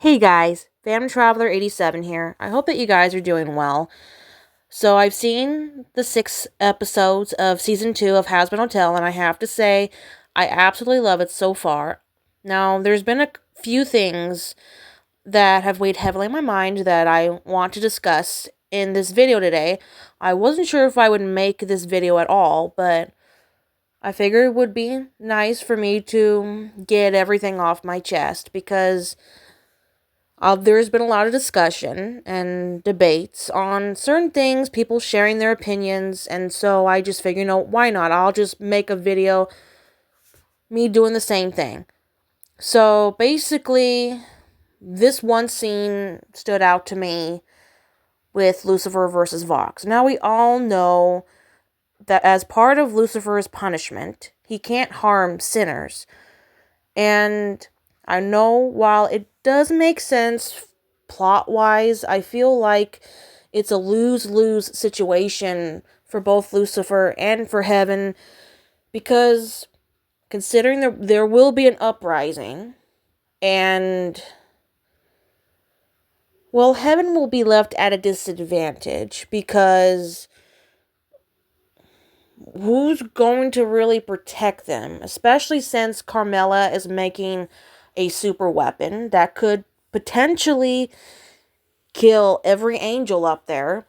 Hey guys, Phantom Traveler 87 here. I hope that you guys are doing well. So I've seen the 6 episodes of season 2 of Hazbin Hotel, and I have to say, I absolutely love it so far. Now, there's been a few things that have weighed heavily in my mind that I want to discuss in this video today. I wasn't sure if I would make this video at all, but I figured it would be nice for me to get everything off my chest because there's been a lot of discussion and debates on certain things, people sharing their opinions, and so I just figured, why not? I'll just make a video, me doing the same thing. So basically, this one scene stood out to me with Lucifer versus Vox. Now we all know that as part of Lucifer's punishment, he can't harm sinners. And I know while it does make sense plot-wise, I feel like it's a lose-lose situation for both Lucifer and for Heaven, because considering there will be an uprising, and, well, Heaven will be left at a disadvantage, because who's going to really protect them? Especially since Carmela is making a super weapon that could potentially kill every angel up there.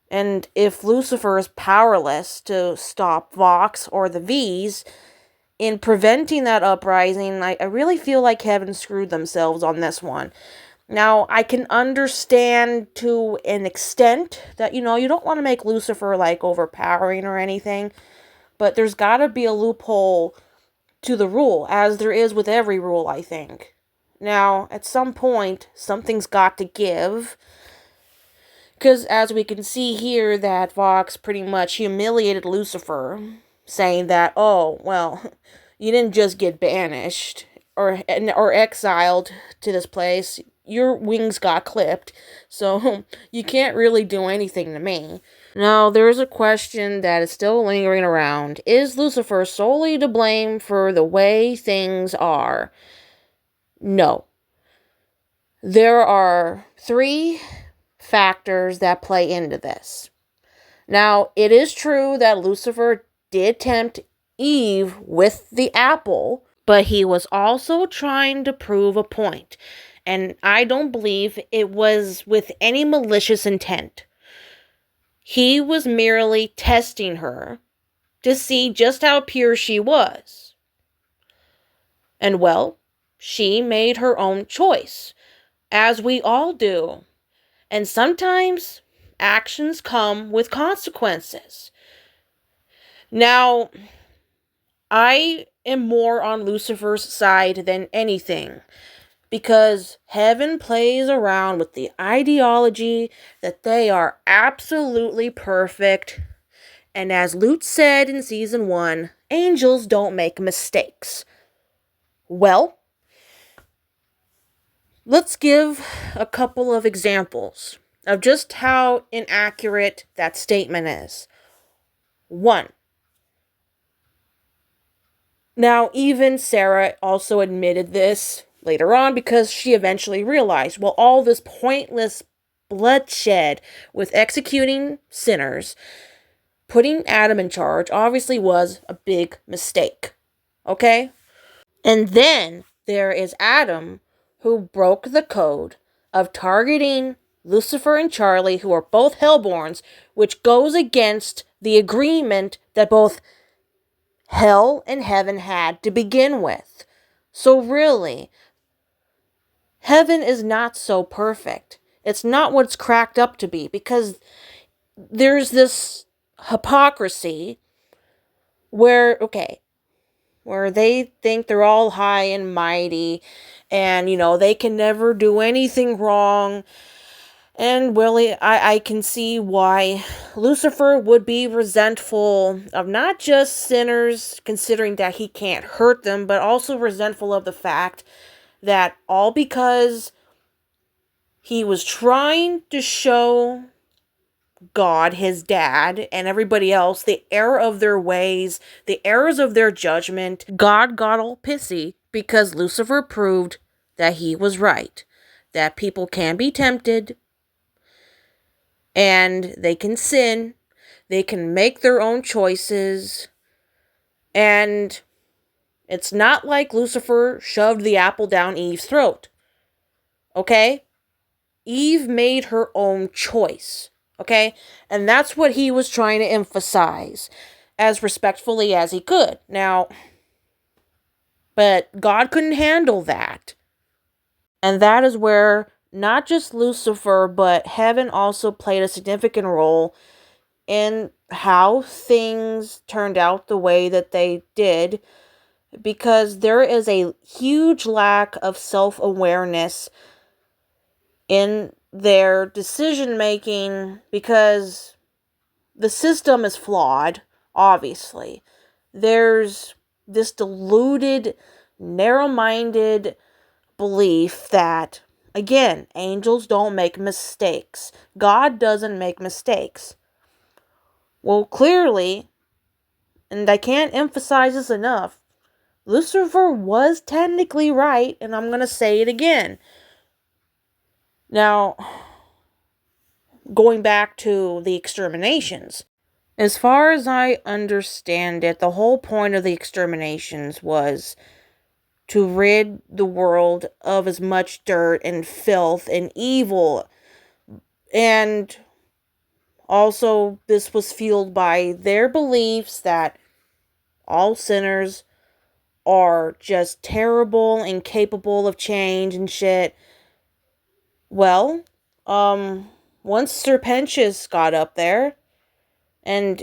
And if Lucifer is powerless to stop Vox or the V's in preventing that uprising, I really feel like Heaven screwed themselves on this one. Now, I can understand to an extent that, you don't want to make Lucifer, overpowering or anything, but there's gotta be a loophole to the rule, as there is with every rule, I think. Now, at some point, something's got to give, because as we can see here, that Vox pretty much humiliated Lucifer, saying that, oh, well, you didn't just get banished or exiled to this place, your wings got clipped, so you can't really do anything to me. Now, there is a question that is still lingering around. Is Lucifer solely to blame for the way things are? No. There are 3 factors that play into this. Now, it is true that Lucifer did tempt Eve with the apple, but he was also trying to prove a point, and I don't believe it was with any malicious intent. He was merely testing her to see just how pure she was. And well, she made her own choice, as we all do. And sometimes actions come with consequences. Now, I am more on Lucifer's side than anything, because Heaven plays around with the ideology that they are absolutely perfect. And as Lute said in season 1, angels don't make mistakes. Well, let's give a couple of examples of just how inaccurate that statement is. 1. Now, even Sarah also admitted this later on, because she eventually realized, well, all this pointless bloodshed with executing sinners, putting Adam in charge, obviously was a big mistake. Okay? And then there is Adam, who broke the code of targeting Lucifer and Charlie, who are both Hellborns, which goes against the agreement that both Hell and Heaven had to begin with. So really, Heaven is not so perfect. It's not what it's cracked up to be, because there's this hypocrisy where they think they're all high and mighty, and, they can never do anything wrong. And really, I can see why Lucifer would be resentful of not just sinners, considering that he can't hurt them, but also resentful of the fact that all because he was trying to show God, his dad, and everybody else the error of their ways, the errors of their judgment, God got all pissy because Lucifer proved that he was right. that people can be tempted and they can sin, they can make their own choices, and it's not like Lucifer shoved the apple down Eve's throat. Okay? Eve made her own choice. Okay? And that's what he was trying to emphasize as respectfully as he could. Now, but God couldn't handle that. And that is where not just Lucifer, but heaven also played a significant role in how things turned out the way that they did, because there is a huge lack of self-awareness in their decision making, because the system is flawed, obviously. There's this deluded, narrow-minded belief that, again, angels don't make mistakes. God doesn't make mistakes. Well, clearly, and I can't emphasize this enough, Lucifer was technically right, and I'm going to say it again. Now, going back to the exterminations, as far as I understand it, the whole point of the exterminations was to rid the world of as much dirt and filth and evil. And also, this was fueled by their beliefs that all sinners are just terrible, incapable of change and shit. Well, once Serpentius got up there and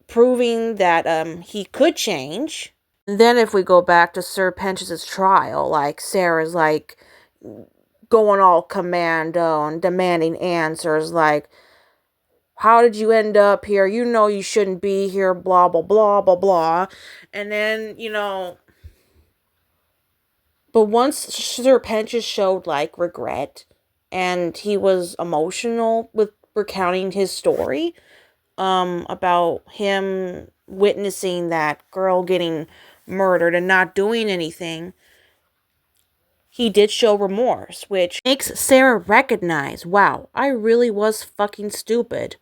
proving that he could change, then if we go back to Serpentius's trial, like Sarah's like going all commando and demanding answers like, how did you end up here? You know you shouldn't be here, blah, blah, blah, blah, blah. And then, but once Serpentius showed, like, regret, and he was emotional with recounting his story, about him witnessing that girl getting murdered and not doing anything, he did show remorse, which makes Sarah recognize, wow, I really was fucking stupid.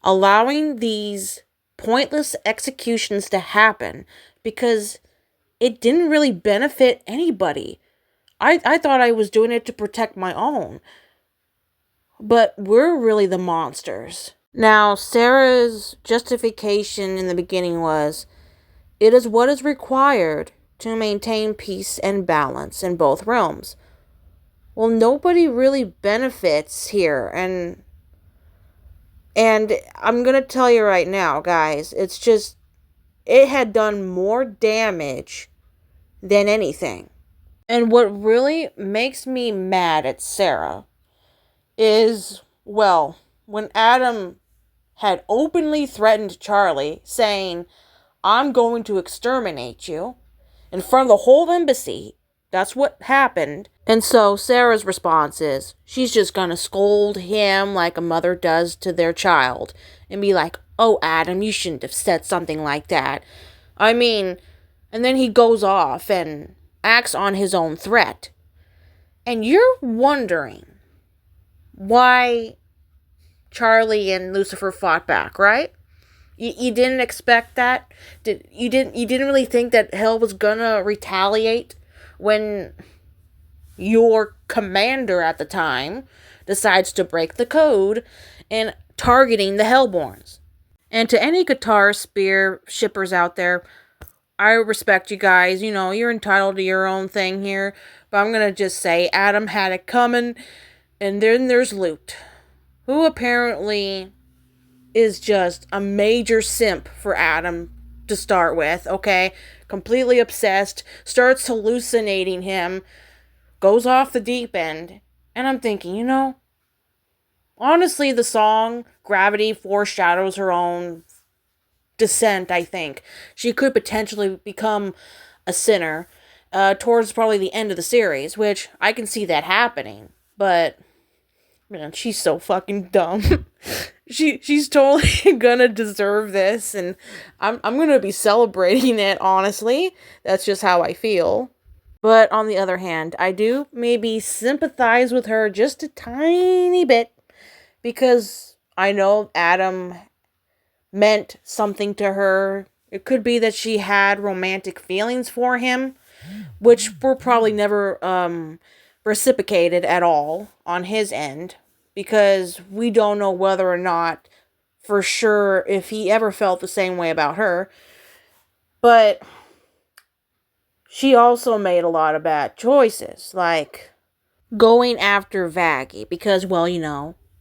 Allowing these pointless executions to happen because it didn't really benefit anybody. I thought I was doing it to protect my own. But we're really the monsters. Now, Sarah's justification in the beginning was, it is what is required to maintain peace and balance in both realms. Well, nobody really benefits here, and I'm gonna tell you right now, guys, it's just, it had done more damage than anything. And what really makes me mad at Sarah is, well, when Adam had openly threatened Charlie, saying, I'm going to exterminate you, in front of the whole embassy. That's what happened. And so Sarah's response is, she's just gonna scold him like a mother does to their child, and be like, oh, Adam, you shouldn't have said something like that. I mean, and then he goes off and acts on his own threat. And you're wondering why Charlie and Lucifer fought back, right? You didn't expect that? You didn't really think that hell was gonna retaliate when your commander at the time decides to break the code and targeting the Hellborns. And to any guitar spear shippers out there, I respect you guys. You're entitled to your own thing here. But I'm gonna just say Adam had it coming. And then there's Luke, who apparently is just a major simp for Adam to start with, okay? Completely obsessed, starts hallucinating him, goes off the deep end. And I'm thinking, honestly, the song Gravity foreshadows her own descent, I think. She could potentially become a sinner towards probably the end of the series, which I can see that happening. But, man, she's so fucking dumb. She's totally gonna deserve this, and I'm gonna be celebrating it, honestly. That's just how I feel. But on the other hand, I do maybe sympathize with her just a tiny bit because I know Adam meant something to her. It could be that she had romantic feelings for him, which were probably never reciprocated at all on his end because we don't know whether or not for sure if he ever felt the same way about her. But she also made a lot of bad choices, like going after Vaggie because, well,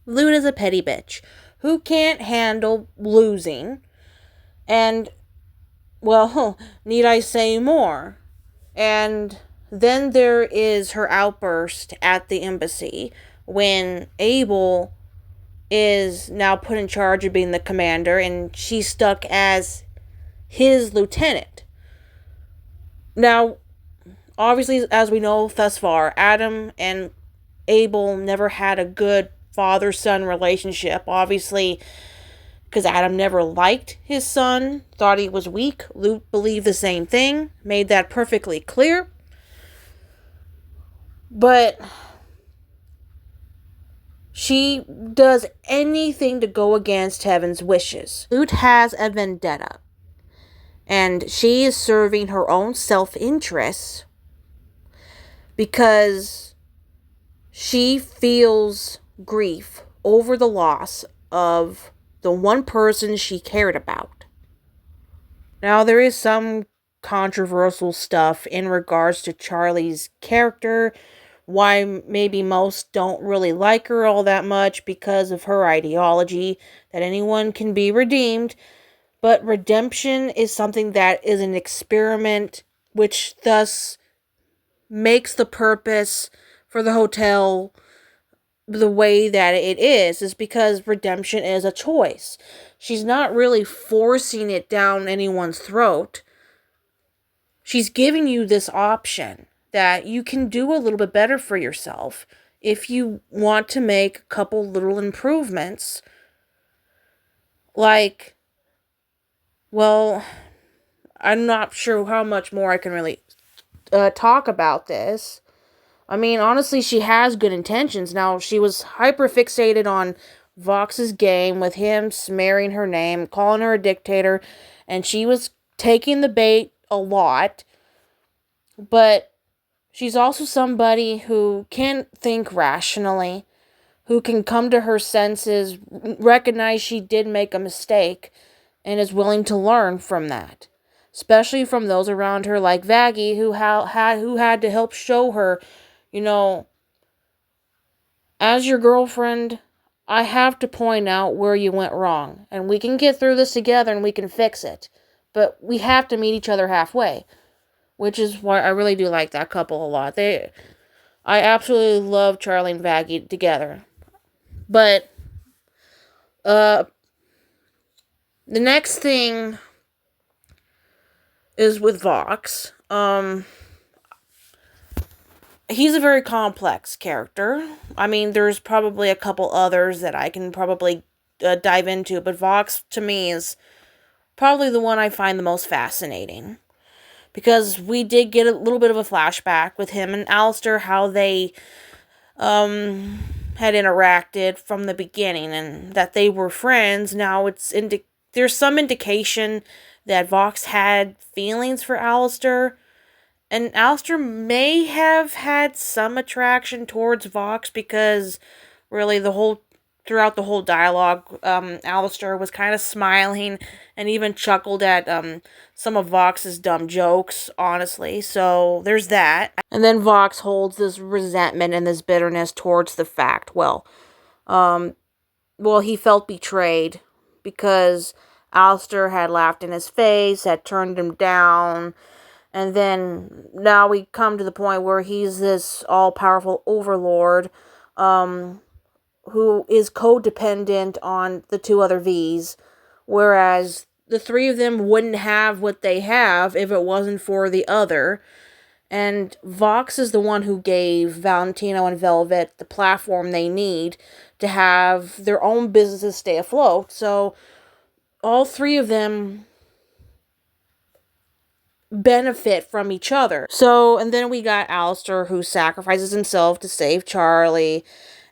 Luna's a petty bitch who can't handle losing. And, well, need I say more? And then there is her outburst at the embassy when Abel is now put in charge of being the commander and she's stuck as his lieutenant. Now, obviously, as we know thus far, Adam and Abel never had a good father son relationship. Obviously, because Adam never liked his son, thought he was weak. Luke believed the same thing, made that perfectly clear. But she does anything to go against Heaven's wishes. Luke has a vendetta, and she is serving her own self-interest because she feels grief over the loss of the one person she cared about. Now, there is some controversial stuff in regards to Charlie's character, why maybe most don't really like her all that much because of her ideology, that anyone can be redeemed, but redemption is something that is an experiment, which thus makes the purpose for the hotel the way that it is because redemption is a choice. She's not really forcing it down anyone's throat. She's giving you this option that you can do a little bit better for yourself if you want to make a couple little improvements. Like, well, I'm not sure how much more I can really talk about this. I mean, honestly, she has good intentions. Now, she was hyper fixated on Vox's game with him smearing her name, calling her a dictator, and she was taking the bait a lot. But she's also somebody who can think rationally, who can come to her senses, recognize she did make a mistake, and is willing to learn from that. Especially from those around her like Vaggie, who had to help show her, you know, as your girlfriend, I have to point out where you went wrong. And we can get through this together and we can fix it. But we have to meet each other halfway. Which is why I really do like that couple a lot. I absolutely love Charlie and Vaggie together. But, the next thing is with Vox. He's a very complex character. I mean, there's probably a couple others that I can probably dive into, but Vox, to me, is probably the one I find the most fascinating. Because we did get a little bit of a flashback with him and Alistair, how they had interacted from the beginning, and that they were friends. Now there's some indication that Vox had feelings for Alistair, and Alistair may have had some attraction towards Vox because really throughout the whole dialogue, Alistair was kind of smiling and even chuckled at some of Vox's dumb jokes, honestly. So there's that. And then Vox holds this resentment and this bitterness towards the fact, he felt betrayed because Alistair had laughed in his face, had turned him down, and then now we come to the point where he's this all-powerful overlord, who is codependent on the two other V's, whereas the three of them wouldn't have what they have if it wasn't for the other. And Vox is the one who gave Valentino and Velvet the platform they need to have their own businesses stay afloat. So all three of them benefit from each other. So, and then we got Alistair, who sacrifices himself to save Charlie,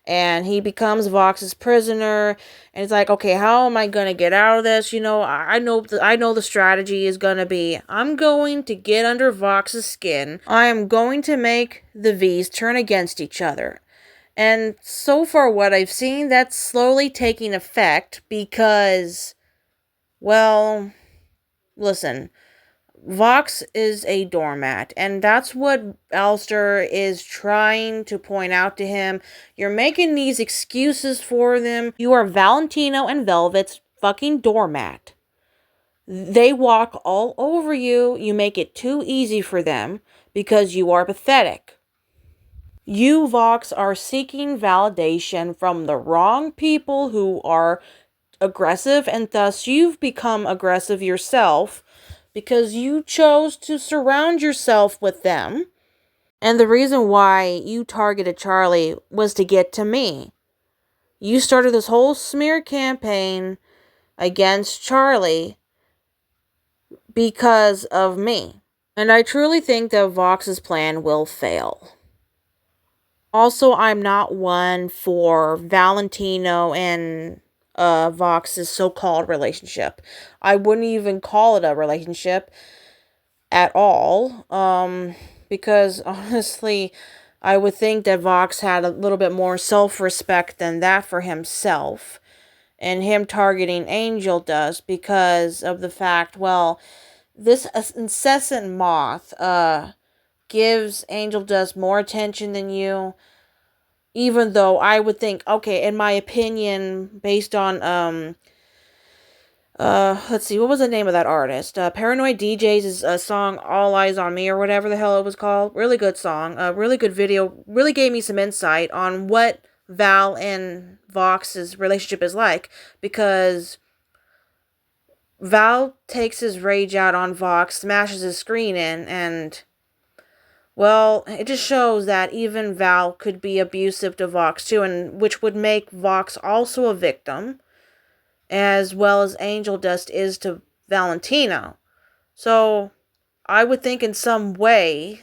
and he becomes Vox's prisoner, and it's like, okay, how am I gonna get out of this? I know the strategy is gonna be, I'm going to get under Vox's skin. I am going to make the V's turn against each other. And so far what I've seen, that's slowly taking effect because, well, listen, Vox is a doormat, and that's what Alistair is trying to point out to him. You're making these excuses for them. You are Valentino and Velvet's fucking doormat. They walk all over you. You make it too easy for them because you are pathetic. You, Vox, are seeking validation from the wrong people who are aggressive, and thus you've become aggressive yourself because you chose to surround yourself with them. And the reason why you targeted Charlie was to get to me. You started this whole smear campaign against Charlie because of me. And I truly think that Vox's plan will fail. Also, I'm not one for Valentino and Vox's so-called relationship. I wouldn't even call it a relationship at all, because honestly, I would think that Vox had a little bit more self-respect than that for himself, and him targeting Angel does because of the fact, well, this incessant moth, gives Angel Dust more attention than you, even though I would think, okay, in my opinion, based on, let's see, what was the name of that artist? Paranoid DJs is a song, All Eyes on Me, or whatever the hell it was called. Really good song, really good video, really gave me some insight on what Val and Vox's relationship is like, because Val takes his rage out on Vox, smashes his screen in, and, well, it just shows that even Val could be abusive to Vox too, and which would make Vox also a victim, as well as Angel Dust is to Valentino. So, I would think in some way,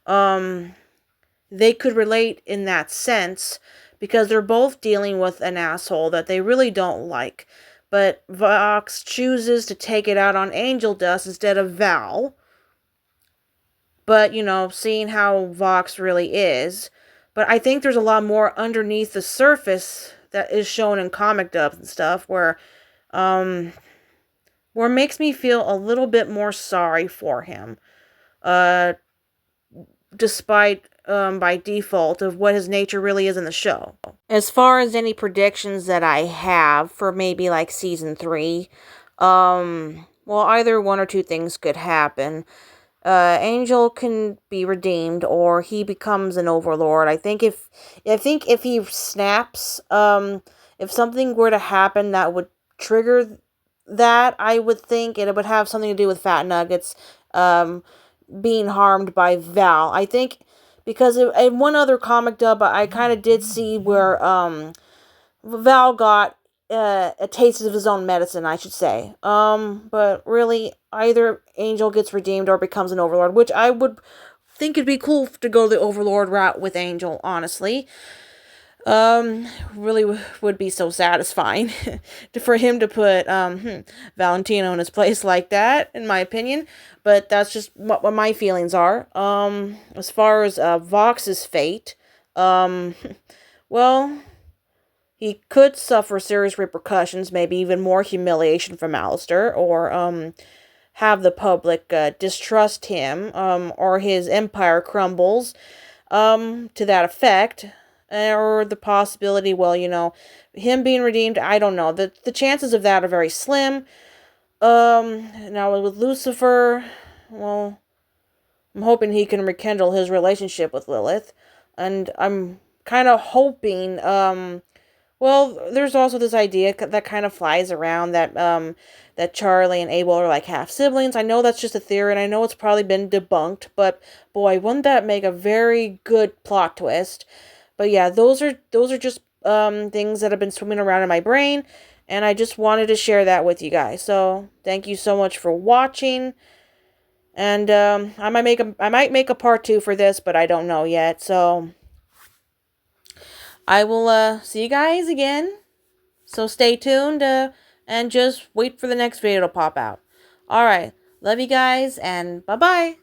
they could relate in that sense, because they're both dealing with an asshole that they really don't like. But Vox chooses to take it out on Angel Dust instead of Val. But, seeing how Vox really is. But I think there's a lot more underneath the surface that is shown in comic dubs and stuff where it makes me feel a little bit more sorry for him. Despite, by default, of what his nature really is in the show. As far as any predictions that I have for maybe like season 3, well, either one or two things could happen. Angel can be redeemed, or he becomes an overlord. I think if he snaps, if something were to happen that would trigger that, I would think it would have something to do with Fat Nuggets, being harmed by Val. I think because in one other comic dub, I kind of did see where, Val got a taste of his own medicine, I should say. But really, either Angel gets redeemed or becomes an overlord, which I would think it'd be cool to go the overlord route with Angel, honestly. Really would be so satisfying for him to put, Valentino in his place like that, in my opinion. But that's just what my feelings are. As far as, Vox's fate, well, he could suffer serious repercussions, maybe even more humiliation from Alistair, or, have the public, distrust him, or his empire crumbles, to that effect, or the possibility, well, him being redeemed, I don't know, the chances of that are very slim. Now with Lucifer, well, I'm hoping he can rekindle his relationship with Lilith, and I'm kind of hoping, well, there's also this idea that kind of flies around that, that Charlie and Abel are like half siblings. I know that's just a theory, and I know it's probably been debunked, but boy, wouldn't that make a very good plot twist? But yeah, those are just, things that have been swimming around in my brain, and I just wanted to share that with you guys. So, thank you so much for watching. And I might make a part 2 for this, but I don't know yet. So I will see you guys again. So stay tuned and just wait for the next video to pop out. All right. Love you guys and bye-bye.